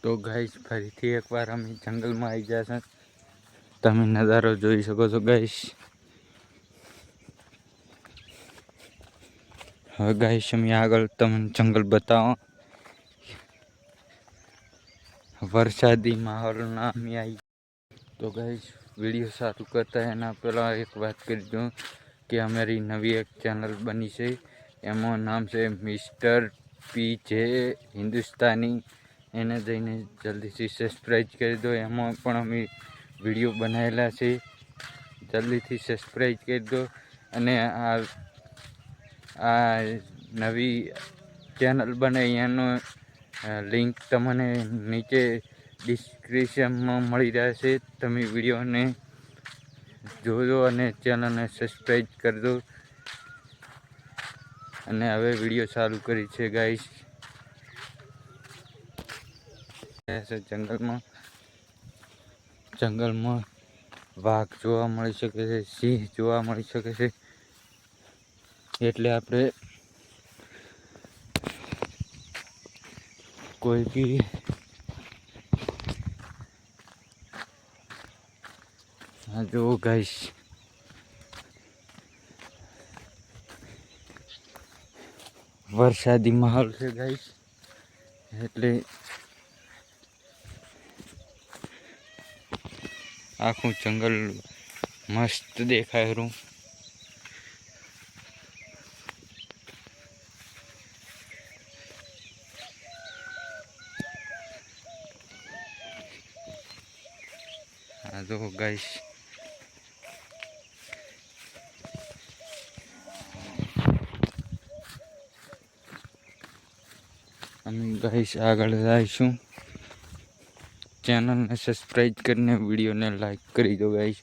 તો ગાઈસ ફરીથી એકવાર અમે જંગલમાં આવી ગયા છે. તમે નજારો જોઈ શકો છો ગાઈસ. હવે ગાઈસ અમે આગળ તમને જંગલ બતાવો. વરસાદી માહોલના અમે આવી. તો ગાઈસ વિડીયો સારું કરતા એના પહેલાં એક વાત કરી દઉં કે અમારી નવી એક ચેનલ બની છે. એમાં નામ છે મિસ્ટર PJ હિન્દુસ્તાની. એને જઈને જલ્દીથી સબસ્ક્રાઈબ કરી દો. એમાં પણ અમે વિડીયો બનાવેલા છે. જલ્દીથી સબસ્ક્રાઈબ કરી દો. અને આ નવી ચેનલ બને એનો લિંક તમને નીચે ડિસ્ક્રિપ્શનમાં મળી રહેશે. તમે વિડીયોને જોજો અને ચેનલને સબસ્ક્રાઈબ કરી દો. અને હવે વિડીયો ચાલુ કરી છે ગાઈસ. જંગલમાં વાઘ જોવા મળી શકે છે, સિંહ જોવા મળી શકે છે. એટલે આપણે કોઈ બી જો ગાઈસ વરસાદી માહોલ છે ગાઈસ. એટલે આખું જંગલ મસ્ત દેખાય રહ્યું. આ જો ગાઈસ અમે ગાઈસ આગળ જઈશું. ચેનલને સબસ્ક્રાઈબ કરીને વિડીયોને લાઈક કરી દો ગાઈસ.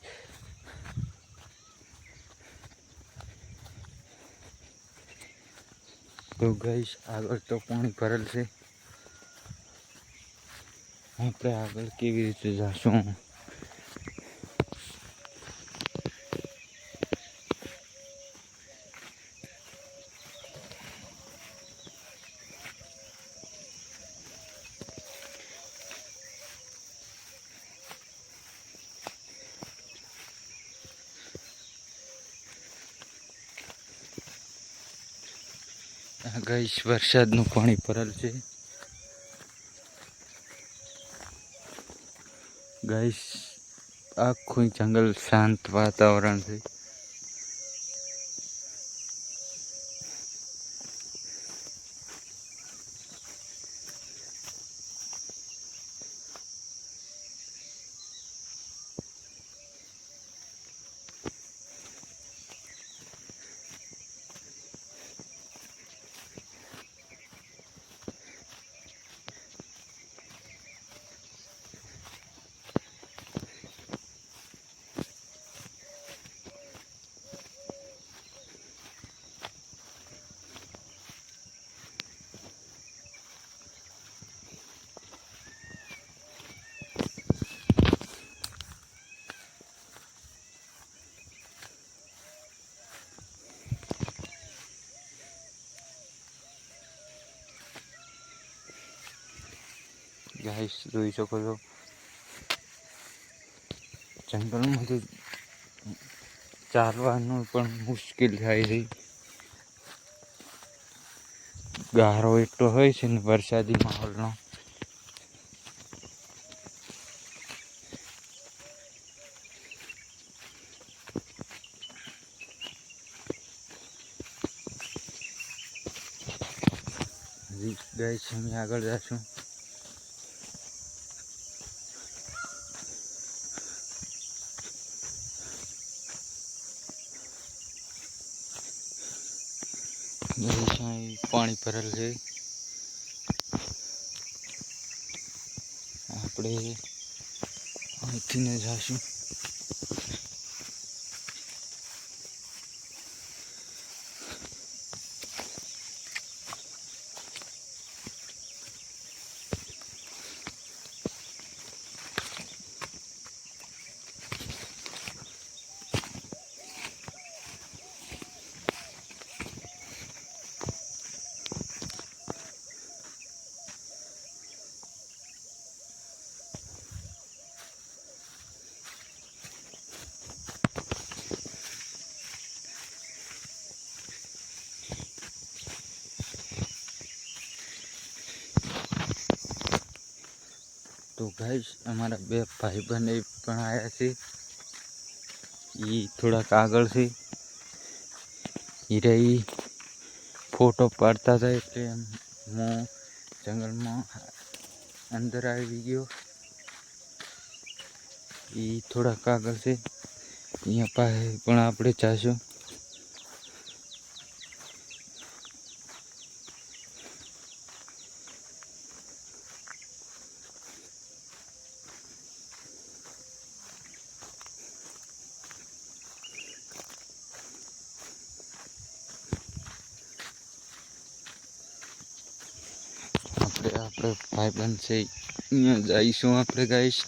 તો ગાઈસ આગળ તો પાણી ભરેલ છે. આપણે આગળ કેવી રીતે જઈશું? ગાઈસ વરસાદનું પાણી ભરેલ છે. ગાઈસ આખું જંગલ શાંત વાતાવરણ છે. ગાઈસ જોઈ શકો છો જંગલમાં તો ચાલવાનું પણ મુશ્કેલ થાય છે. ગારો એટલો હોય છે ને વરસાદી માહોલનો. ગાઈસ અમે આગળ જઈશું. પાણી ભરેલ છે. આપણે અહીંથી ને જઈશું. તો ગાઈસ અમારા બે ભાઈબંધ એ પણ આવ્યા છે. એ થોડાક આગળ છે. એ રહી ફોટો પાડતા હતા એટલે હું જંગલમાં અંદર આવી ગયો. એ થોડાક આગળ છે. અહીંયા પાસે પણ આપણે જાશું. આપણે ભાઈબંધ છે અહીંયા જઈશું આપણે ગાઈશ.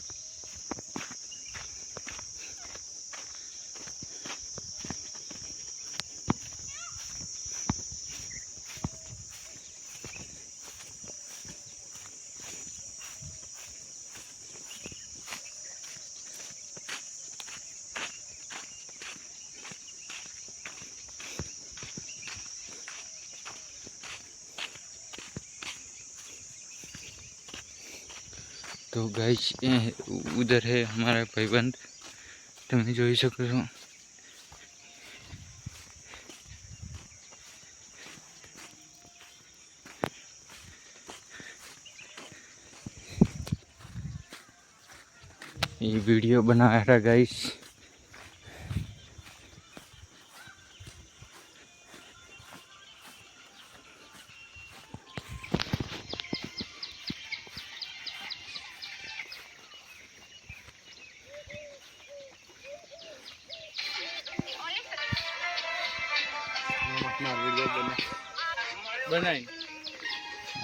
तो गाइस उधर है हमारा भाईबंद, તમે જોઈ શકો છો. ये वीडियो बना रहा गाइस.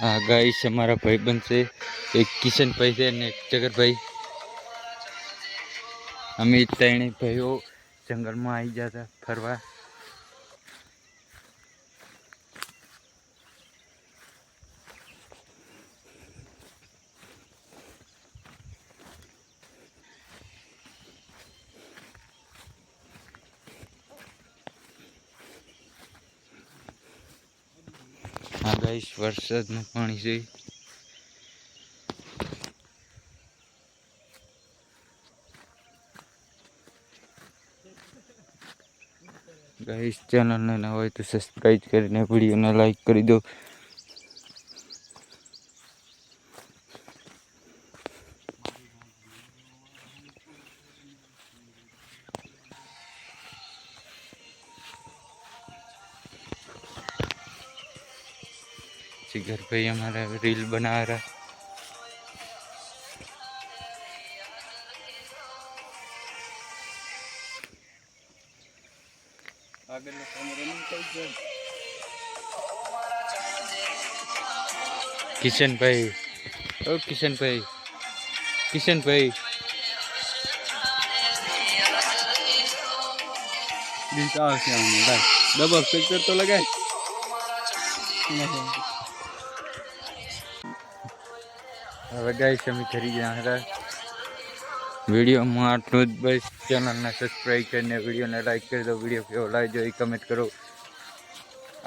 हाँ गाइस हमारा भाईबंद से एक किशन भाई से ने एक जगर भाई हमें त्रण भाईओ जंगल में आई जाता फरवा. हाँ गाइस वरसाद में पानी से गाइस चैनल ने ना हो तो सब्सक्राइब करने वीडियो ने लाइक कर दो. घर पे हमारा रील बना रहा. किशन भाई ओ किशन भाई डबल पिक्चर तो लगाए. હવે ગાઈસ અમે ઘરે ગયા હતા. વિડીયોમાં આટલું જ. બસ ચેનલને સબસ્ક્રાઈબ કરીને વિડીયોને લાઈક કરી દો. વિડીયો કેવો લાગ્યો એ કમેન્ટ કરો.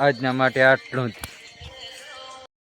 આજના માટે આટલું જ.